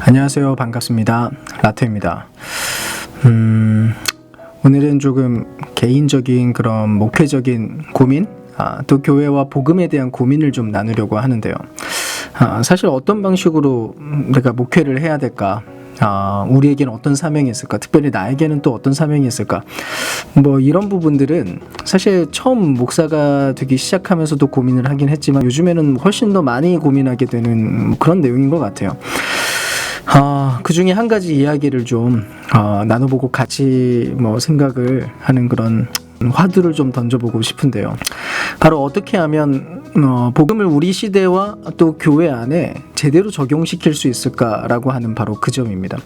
안녕하세요. 반갑습니다. 라테입니다. 오늘은 조금 개인적인 그런 목회적인 고민, 또 교회와 복음에 대한 고민을 좀 나누려고 하는데요. 사실 어떤 방식으로 내가 목회를 해야 될까? 우리에게는 어떤 사명이 있을까? 특별히 나에게는 또 어떤 사명이 있을까? 이런 부분들은 사실 처음 목사가 되기 시작하면서도 고민을 하긴 했지만 요즘에는 훨씬 더 많이 고민하게 되는 그런 내용인 것 같아요. 그 중에 한 가지 이야기를 좀 나눠보고 같이 생각을 하는 그런 화두를 좀 던져보고 싶은데요. 바로 어떻게 하면 복음을 우리 시대와 또 교회 안에 제대로 적용시킬 수 있을까라고 하는 바로 그 점입니다.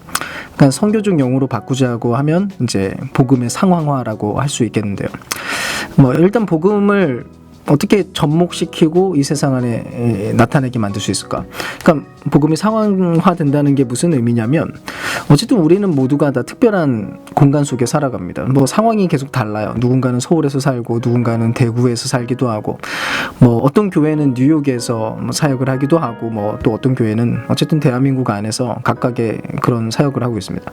그러니까 선교적 용어로 바꾸자고 하면 이제 복음의 상황화라고 할 수 있겠는데요. 일단 복음을 어떻게 접목시키고 이 세상 안에 나타내게 만들 수 있을까? 그러니까 복음이 상황화된다는 게 무슨 의미냐면 어쨌든 우리는 모두가 다 특별한 공간 속에 살아갑니다. 상황이 계속 달라요. 누군가는 서울에서 살고 누군가는 대구에서 살기도 하고 어떤 교회는 뉴욕에서 사역을 하기도 하고 또 어떤 교회는 어쨌든 대한민국 안에서 각각의 그런 사역을 하고 있습니다.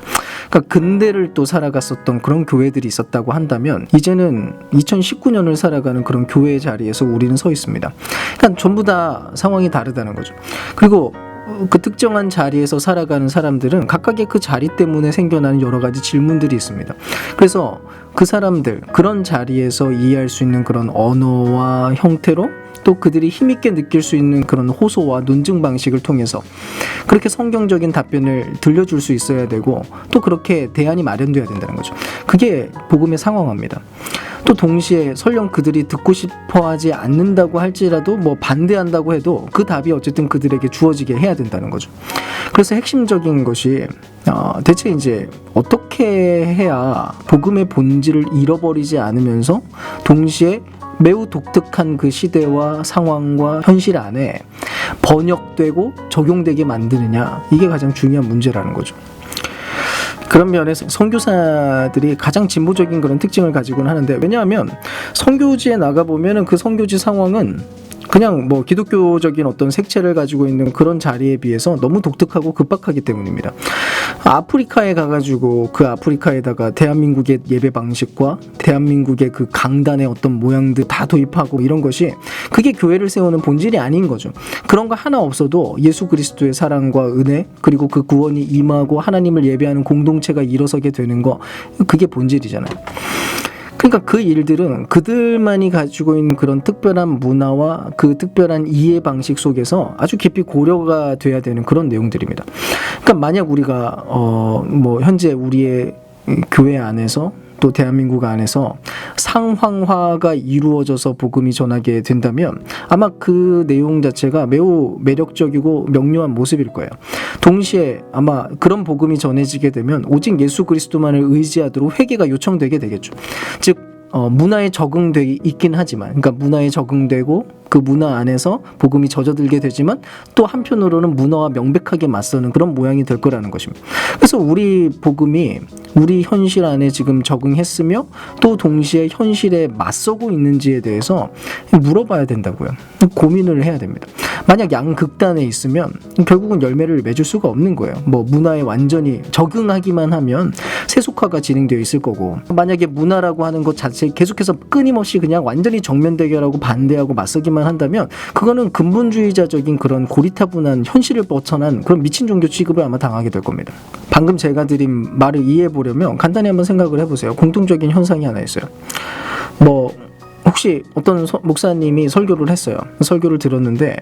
그러니까 근대를 또 살아갔었던 그런 교회들이 있었다고 한다면 이제는 2019년을 살아가는 그런 교회의 자리에서 우리는 서 있습니다. 그러니까 전부 다 상황이 다르다는 거죠. 그리고 그 특정한 자리에서 살아가는 사람들은 각각의 그 자리 때문에 생겨나는 여러 가지 질문들이 있습니다. 그래서 그 사람들, 그런 자리에서 이해할 수 있는 그런 언어와 형태로 또 그들이 힘있게 느낄 수 있는 그런 호소와 논증 방식을 통해서 그렇게 성경적인 답변을 들려줄 수 있어야 되고 또 그렇게 대안이 마련돼야 된다는 거죠. 그게 복음의 상황화입니다. 또 동시에 설령 그들이 듣고 싶어 하지 않는다고 할지라도 반대한다고 해도 그 답이 어쨌든 그들에게 주어지게 해야 된다는 거죠. 그래서 핵심적인 것이 대체 이제 어떻게 해야 복음의 본질을 잃어버리지 않으면서 동시에 매우 독특한 그 시대와 상황과 현실 안에 번역되고 적용되게 만드느냐, 이게 가장 중요한 문제라는 거죠. 그런 면에서 선교사들이 가장 진보적인 그런 특징을 가지고는 하는데, 왜냐하면 선교지에 나가보면 그 선교지 상황은 그냥 기독교적인 어떤 색채를 가지고 있는 그런 자리에 비해서 너무 독특하고 급박하기 때문입니다. 아프리카에 가가지고 그 아프리카에다가 대한민국의 예배 방식과 대한민국의 그 강단의 어떤 모양들 다 도입하고 이런 것이 그게 교회를 세우는 본질이 아닌 거죠. 그런 거 하나 없어도 예수 그리스도의 사랑과 은혜 그리고 그 구원이 임하고 하나님을 예배하는 공동체가 일어서게 되는 거, 그게 본질이잖아요. 그러니까 그 일들은 그들만이 가지고 있는 그런 특별한 문화와 그 특별한 이해 방식 속에서 아주 깊이 고려가 돼야 되는 그런 내용들입니다. 그러니까 만약 우리가 현재 우리의 교회 안에서 또 대한민국 안에서 상황화가 이루어져서 복음이 전하게 된다면 아마 그 내용 자체가 매우 매력적이고 명료한 모습일 거예요. 동시에 아마 그런 복음이 전해지게 되면 오직 예수 그리스도만을 의지하도록 회개가 요청되게 되겠죠. 즉 문화에 적응되어 있긴 하지만, 그러니까 문화에 적응되고 그 문화 안에서 복음이 젖어들게 되지만 또 한편으로는 문화와 명백하게 맞서는 그런 모양이 될 거라는 것입니다. 그래서 우리 복음이 우리 현실 안에 지금 적응했으며 또 동시에 현실에 맞서고 있는지에 대해서 물어봐야 된다고요. 고민을 해야 됩니다. 만약 양극단에 있으면 결국은 열매를 맺을 수가 없는 거예요. 문화에 완전히 적응하기만 하면 세속화가 진행되어 있을 거고, 만약에 문화라고 하는 것 자체 계속해서 끊임없이 그냥 완전히 정면 대결하고 반대하고 맞서기만 한다면 그거는 근본주의자적인 그런 고리타분한 현실을 벗어난 그런 미친 종교 취급을 아마 당하게 될 겁니다. 방금 제가 드린 말을 이해해 보려면 간단히 한번 생각을 해보세요. 공통적인 현상이 하나 있어요. 혹시 어떤 목사님이 설교를 했어요. 설교를 들었는데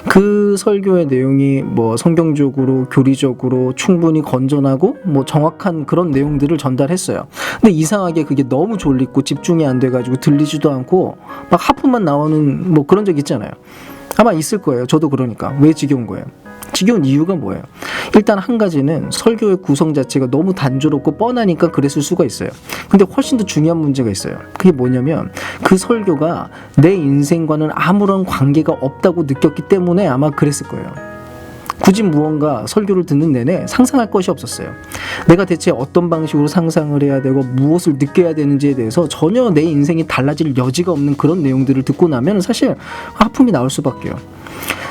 그 설교의 내용이 성경적으로 교리적으로 충분히 건전하고 정확한 그런 내용들을 전달했어요. 근데 이상하게 그게 너무 졸리고 집중이 안 돼가지고 들리지도 않고 막 하품만 나오는 그런 적 있잖아요. 아마 있을 거예요. 저도 그러니까. 왜 지겨운 거예요? 지겨운 이유가 뭐예요? 일단 한 가지는 설교의 구성 자체가 너무 단조롭고 뻔하니까 그랬을 수가 있어요. 근데 훨씬 더 중요한 문제가 있어요. 그게 뭐냐면 그 설교가 내 인생과는 아무런 관계가 없다고 느꼈기 때문에 아마 그랬을 거예요. 굳이 무언가 설교를 듣는 내내 상상할 것이 없었어요. 내가 대체 어떤 방식으로 상상을 해야 되고 무엇을 느껴야 되는지에 대해서 전혀 내 인생이 달라질 여지가 없는 그런 내용들을 듣고 나면 사실 하품이 나올 수밖에요.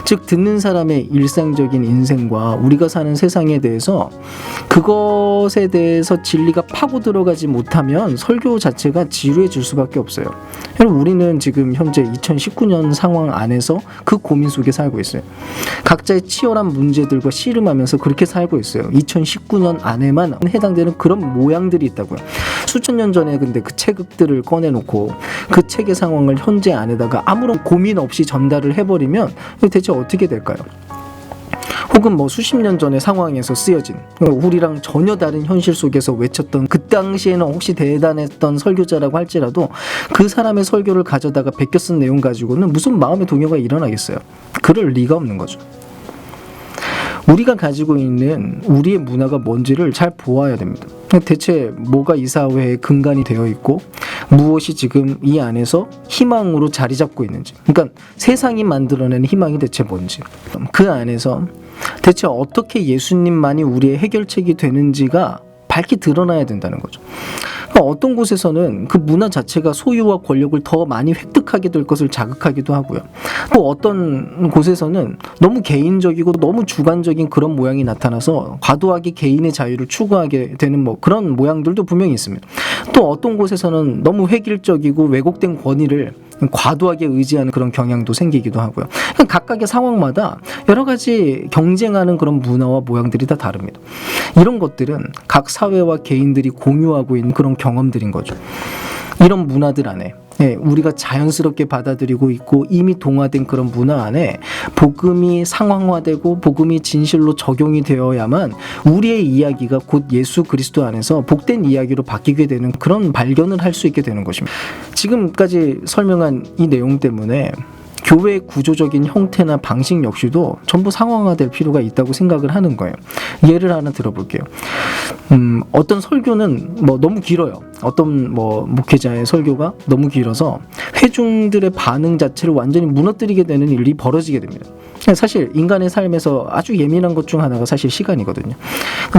즉 듣는 사람의 일상적인 인생과 우리가 사는 세상에 대해서 그것에 대해서 진리가 파고 들어가지 못하면 설교 자체가 지루해질 수밖에 없어요. 여러분, 우리는 지금 현재 2019년 상황 안에서 그 고민 속에 살고 있어요. 각자의 치열한 문제들과 씨름하면서 그렇게 살고 있어요. 2019년 안에만 해당되는 그런 모양들이 있다고요. 수천 년 전에 근데 그 책들을 꺼내놓고 그 책의 상황을 현재 안에다가 아무런 고민 없이 전달을 해버리면 대체 어떻게 될까요? 혹은 뭐 수십 년 전의 상황에서 쓰여진 우리랑 전혀 다른 현실 속에서 외쳤던 그 당시에는 혹시 대단했던 설교자라고 할지라도 그 사람의 설교를 가져다가 베껴 쓴 내용 가지고는 무슨 마음의 동요가 일어나겠어요? 그럴 리가 없는 거죠. 우리가 가지고 있는 우리의 문화가 뭔지를 잘 보아야 됩니다. 대체 뭐가 이 사회에 근간이 되어 있고 무엇이 지금 이 안에서 희망으로 자리 잡고 있는지, 그러니까 세상이 만들어낸 희망이 대체 뭔지, 그 안에서 대체 어떻게 예수님만이 우리의 해결책이 되는지가 밝히 드러나야 된다는 거죠. 그러니까 어떤 곳에서는 그 문화 자체가 소유와 권력을 더 많이 획득하게 될 것을 자극하기도 하고요. 또 어떤 곳에서는 너무 개인적이고 너무 주관적인 그런 모양이 나타나서 과도하게 개인의 자유를 추구하게 되는 뭐 그런 모양들도 분명히 있습니다. 또 어떤 곳에서는 너무 획일적이고 왜곡된 권위를 과도하게 의지하는 그런 경향도 생기기도 하고요. 그러니까 각각의 상황마다 여러 가지 경쟁하는 그런 문화와 모양들이 다 다릅니다. 이런 것들은 각 사회와 개인들이 공유하고 있는 그런 경험들인 거죠. 이런 문화들 안에 우리가 자연스럽게 받아들이고 있고 이미 동화된 그런 문화 안에 복음이 상황화되고 복음이 진실로 적용이 되어야만 우리의 이야기가 곧 예수 그리스도 안에서 복된 이야기로 바뀌게 되는 그런 발견을 할 수 있게 되는 것입니다. 지금까지 설명한 이 내용 때문에 교회의 구조적인 형태나 방식 역시도 전부 상황화될 필요가 있다고 생각을 하는 거예요. 예를 하나 들어볼게요. 어떤 설교는 뭐 너무 길어요. 어떤 뭐 목회자의 설교가 너무 길어서 회중들의 반응 자체를 완전히 무너뜨리게 되는 일이 벌어지게 됩니다. 사실 인간의 삶에서 아주 예민한 것 중 하나가 사실 시간이거든요.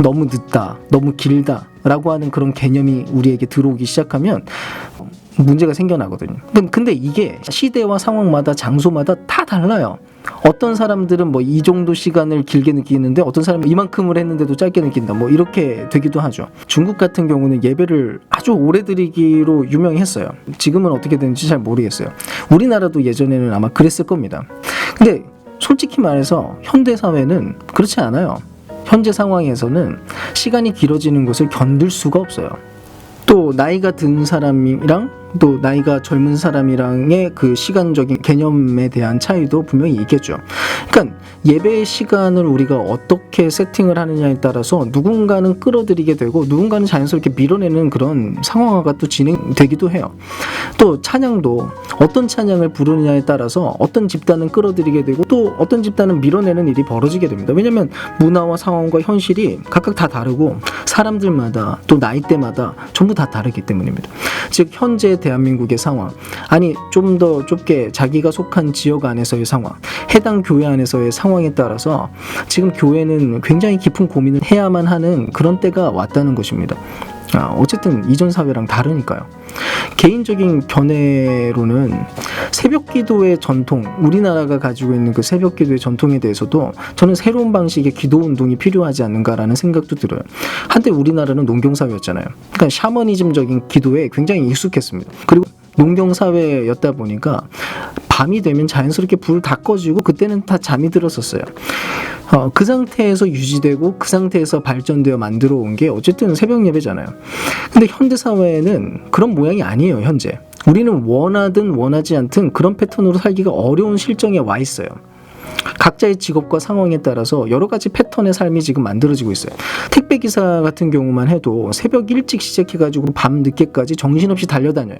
너무 늦다, 너무 길다 라고 하는 그런 개념이 우리에게 들어오기 시작하면 문제가 생겨나거든요. 근데 이게 시대와 상황마다 장소마다 다 달라요. 어떤 사람들은 뭐 이 정도 시간을 길게 느끼는데 어떤 사람은 이만큼을 했는데도 짧게 느낀다, 뭐 이렇게 되기도 하죠. 중국 같은 경우는 예배를 아주 오래 드리기로 유명했어요. 지금은 어떻게 되는지 잘 모르겠어요. 우리나라도 예전에는 아마 그랬을 겁니다. 근데 솔직히 말해서 현대 사회는 그렇지 않아요. 현재 상황에서는 시간이 길어지는 것을 견딜 수가 없어요. 또 나이가 든 사람이랑 또 나이가 젊은 사람이랑의 그 시간적인 개념에 대한 차이도 분명히 있겠죠. 그러니까 예배의 시간을 우리가 어떻게 세팅을 하느냐에 따라서 누군가는 끌어들이게 되고 누군가는 자연스럽게 밀어내는 그런 상황화가 또 진행되기도 해요. 또 찬양도 어떤 찬양을 부르느냐에 따라서 어떤 집단은 끌어들이게 되고 또 어떤 집단은 밀어내는 일이 벌어지게 됩니다. 왜냐하면 문화와 상황과 현실이 각각 다 다르고 사람들마다 또 나이대마다 전부 다 다르기 때문입니다. 즉 현재 대한민국의 상황, 아니 좀 더 좁게 자기가 속한 지역 안에서의 상황, 해당 교회 안에서의 상황에 따라서 지금 교회는 굉장히 깊은 고민을 해야만 하는 그런 때가 왔다는 것입니다. 어쨌든 이전 사회랑 다르니까요. 개인적인 견해로는 새벽 기도의 전통, 우리나라가 가지고 있는 그 새벽 기도의 전통에 대해서도 저는 새로운 방식의 기도 운동이 필요하지 않는가라는 생각도 들어요. 한때 우리나라는 농경사회였잖아요. 그러니까 샤머니즘적인 기도에 굉장히 익숙했습니다. 그리고 농경사회였다 보니까 밤이 되면 자연스럽게 불 다 꺼지고 그때는 다 잠이 들었었어요. 그 상태에서 유지되고 그 상태에서 발전되어 만들어 온 게 어쨌든 새벽 예배잖아요. 근데 현대사회는 그런 모양이 아니에요. 현재 우리는 원하든 원하지 않든 그런 패턴으로 살기가 어려운 실정에 와 있어요. 각자의 직업과 상황에 따라서 여러 가지 패턴의 삶이 지금 만들어지고 있어요. 택배기사 같은 경우만 해도 새벽 일찍 시작해가지고 밤 늦게까지 정신없이 달려다녀요.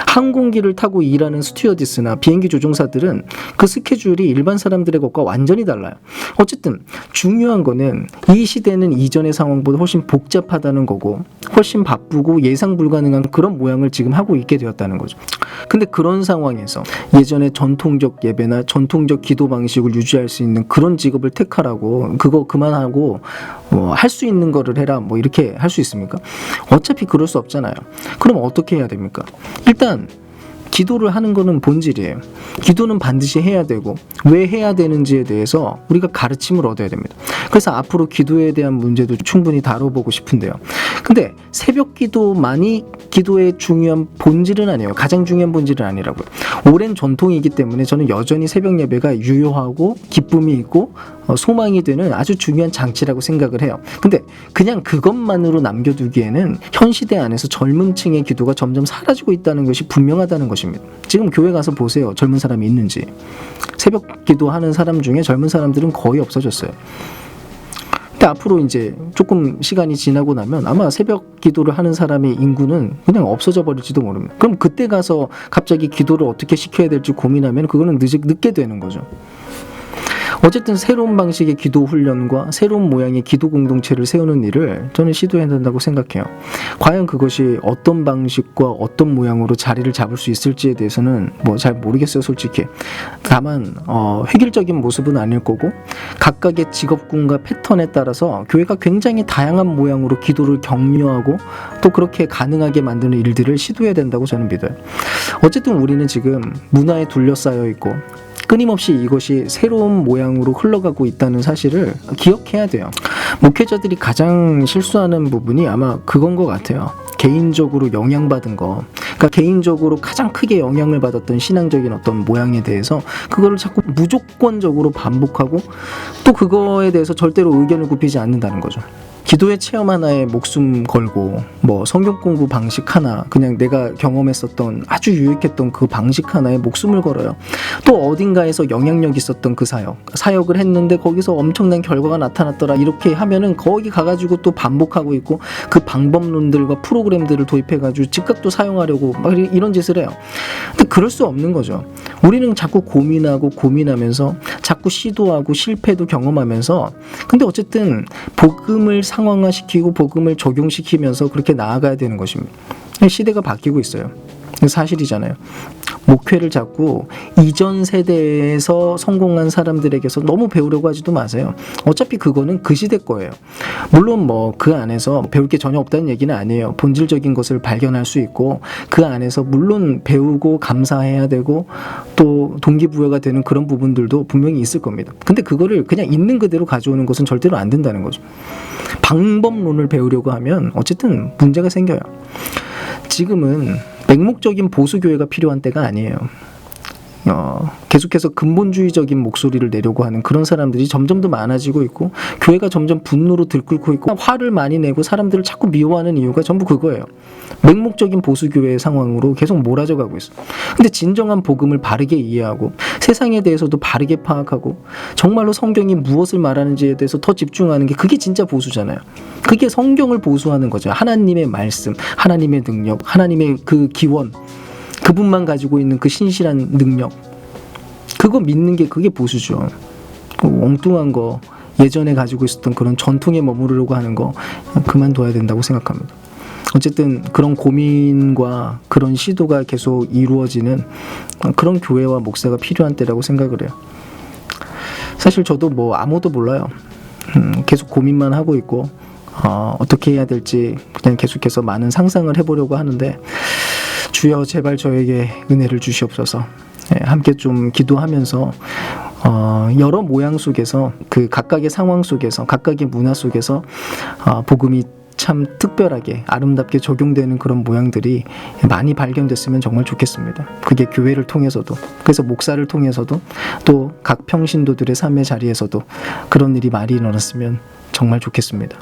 항공기를 타고 일하는 스튜어디스나 비행기 조종사들은 그 스케줄이 일반 사람들의 것과 완전히 달라요. 어쨌든 중요한 거는 이 시대는 이전의 상황보다 훨씬 복잡하다는 거고 훨씬 바쁘고 예상 불가능한 그런 모양을 지금 하고 있게 되었다는 거죠. 근데 그런 상황에서 예전의 전통적 예배나 전통적 기도 방식을 유지할 수 있는 그런 직업을 택하라고, 그거 그만하고 할 수 있는 거를 해라, 뭐 이렇게 할 수 있습니까? 어차피 그럴 수 없잖아요. 그럼 어떻게 해야 됩니까? 일단 기도를 하는 거는 본질이에요. 기도는 반드시 해야 되고 왜 해야 되는지에 대해서 우리가 가르침을 얻어야 됩니다. 그래서 앞으로 기도에 대한 문제도 충분히 다뤄보고 싶은데요. 근데 새벽 기도만이 기도의 중요한 본질은 아니에요. 가장 중요한 본질은 아니라고요. 오랜 전통이기 때문에 저는 여전히 새벽 예배가 유효하고 기쁨이 있고 소망이 되는 아주 중요한 장치라고 생각을 해요. 근데 그냥 그것만으로 남겨두기에는 현 시대 안에서 젊은 층의 기도가 점점 사라지고 있다는 것이 분명하다는 것입니다. 지금 교회 가서 보세요. 젊은 사람이 있는지. 새벽 기도하는 사람 중에 젊은 사람들은 거의 없어졌어요. 근데 앞으로 이제 조금 시간이 지나고 나면 아마 새벽 기도를 하는 사람의 인구는 그냥 없어져 버릴지도 모릅니다. 그럼 그때 가서 갑자기 기도를 어떻게 시켜야 될지 고민하면 그거는 늦게 되는 거죠. 어쨌든 새로운 방식의 기도 훈련과 새로운 모양의 기도 공동체를 세우는 일을 저는 시도해야 된다고 생각해요. 과연 그것이 어떤 방식과 어떤 모양으로 자리를 잡을 수 있을지에 대해서는 뭐 잘 모르겠어요, 솔직히. 다만 획일적인 모습은 아닐 거고 각각의 직업군과 패턴에 따라서 교회가 굉장히 다양한 모양으로 기도를 격려하고 또 그렇게 가능하게 만드는 일들을 시도해야 된다고 저는 믿어요. 어쨌든 우리는 지금 문화에 둘러싸여 있고 끊임없이 이것이 새로운 모양으로 흘러가고 있다는 사실을 기억해야 돼요. 목회자들이 가장 실수하는 부분이 아마 그건 것 같아요. 개인적으로 영향받은 거, 그러니까 개인적으로 가장 크게 영향을 받았던 신앙적인 어떤 모양에 대해서 그거를 자꾸 무조건적으로 반복하고 또 그거에 대해서 절대로 의견을 굽히지 않는다는 거죠. 기도의 체험 하나에 목숨 걸고 뭐 성경 공부 방식 하나, 그냥 내가 경험했었던 아주 유익했던 그 방식 하나에 목숨을 걸어요. 또 어딘가에서 영향력 있었던 그 사역을 했는데 거기서 엄청난 결과가 나타났더라, 이렇게 하면은 거기 가가지고 또 반복하고 있고 그 방법론들과 프로그램들을 도입해가지고 즉각 또 사용하려고 막 이런 짓을 해요. 근데 그럴 수 없는 거죠. 우리는 자꾸 고민하면서 자꾸 시도하고 실패도 경험하면서, 근데 어쨌든 복음을 상황화시키고 복음을 적용시키면서 그렇게 나아가야 되는 것입니다. 시대가 바뀌고 있어요. 사실이잖아요. 목회를 자꾸 이전 세대에서 성공한 사람들에게서 너무 배우려고 하지도 마세요. 어차피 그거는 그 시대 거예요. 물론 뭐 그 안에서 배울 게 전혀 없다는 얘기는 아니에요. 본질적인 것을 발견할 수 있고 그 안에서 물론 배우고 감사해야 되고 또 동기부여가 되는 그런 부분들도 분명히 있을 겁니다. 근데 그거를 그냥 있는 그대로 가져오는 것은 절대로 안 된다는 거죠. 방법론을 배우려고 하면 어쨌든 문제가 생겨요. 지금은 맹목적인 보수교회가 필요한 때가 아니에요. 계속해서 근본주의적인 목소리를 내려고 하는 그런 사람들이 점점 더 많아지고 있고 교회가 점점 분노로 들끓고 있고 화를 많이 내고 사람들을 자꾸 미워하는 이유가 전부 그거예요. 맹목적인 보수교회의 상황으로 계속 몰아져 가고 있어요. 근데 진정한 복음을 바르게 이해하고 세상에 대해서도 바르게 파악하고 정말로 성경이 무엇을 말하는지에 대해서 더 집중하는 게 그게 진짜 보수잖아요. 그게 성경을 보수하는 거죠. 하나님의 말씀, 하나님의 능력, 하나님의 그 기원, 그분만 가지고 있는 그 신실한 능력, 그거 믿는 게 그게 보수죠. 엉뚱한 거, 예전에 가지고 있었던 그런 전통에 머무르려고 하는 거 그만둬야 된다고 생각합니다. 어쨌든 그런 고민과 그런 시도가 계속 이루어지는 그런 교회와 목사가 필요한 때라고 생각을 해요. 사실 저도 뭐 아무도 몰라요. 계속 고민만 하고 있고 어떻게 해야 될지 그냥 계속해서 많은 상상을 해보려고 하는데, 주여 제발 저에게 은혜를 주시옵소서. 함께 좀 기도하면서 여러 모양 속에서 그 각각의 상황 속에서 각각의 문화 속에서 복음이 참 특별하게 아름답게 적용되는 그런 모양들이 많이 발견됐으면 정말 좋겠습니다. 그게 교회를 통해서도, 그래서 목사를 통해서도, 또 각 평신도들의 삶의 자리에서도 그런 일이 많이 일어났으면 정말 좋겠습니다.